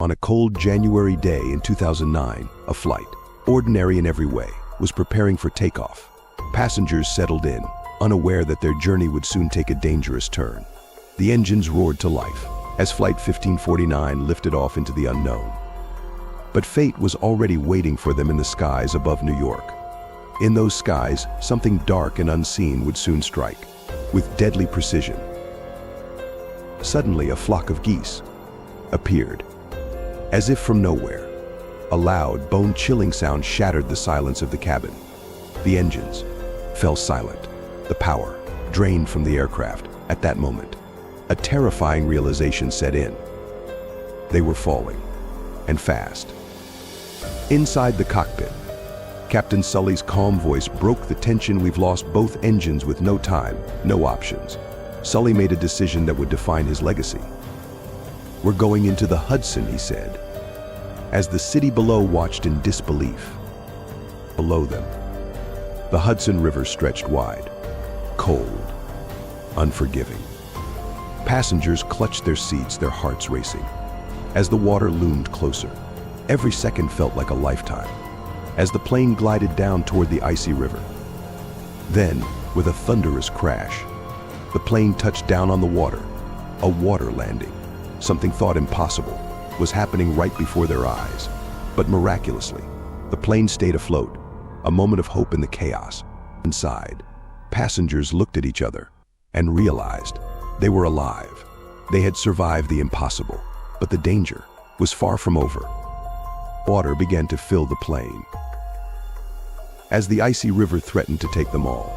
On a cold January day in 2009, a flight, ordinary in every way, was preparing for takeoff. Passengers settled in, unaware that their journey would soon take a dangerous turn. The engines roared to life as Flight 1549 lifted off into the unknown. But fate was already waiting for them in the skies above New York. In those skies, something dark and unseen would soon strike, with deadly precision. Suddenly, a flock of geese appeared. As if from nowhere, a loud, bone-chilling sound shattered the silence of the cabin. The engines fell silent, the power drained from the aircraft. At that moment, a terrifying realization set in. They were falling, and fast. Inside the cockpit, Captain Sully's calm voice broke the tension. "We've lost both engines with no time, no options." Sully made a decision that would define his legacy. "We're going into the Hudson," he said, as the city below watched in disbelief. Below them, the Hudson River stretched wide, cold, unforgiving. Passengers clutched their seats, their hearts racing. As the water loomed closer, every second felt like a lifetime, as the plane glided down toward the icy river. Then, with a thunderous crash, the plane touched down on the water, a water landing. Something thought impossible was happening right before their eyes. But miraculously, the plane stayed afloat, a moment of hope in the chaos. Inside, passengers looked at each other and realized they were alive. They had survived the impossible, but the danger was far from over. Water began to fill the plane. As the icy river threatened to take them all,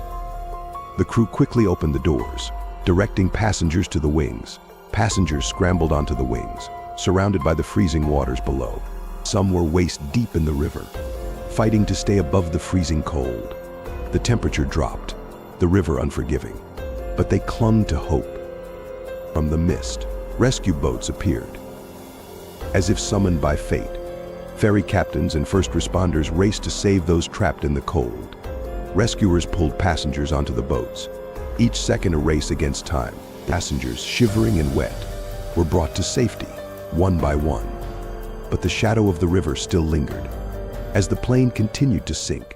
the crew quickly opened the doors, directing passengers to the wings. Passengers scrambled onto the wings, surrounded by the freezing waters below. Some were waist-deep in the river, fighting to stay above the freezing cold. The temperature dropped, the river unforgiving, but they clung to hope. From the mist, rescue boats appeared. As if summoned by fate, ferry captains and first responders raced to save those trapped in the cold. Rescuers pulled passengers onto the boats, each second a race against time. Passengers, shivering and wet, were brought to safety, one by one. But the shadow of the river still lingered. As the plane continued to sink,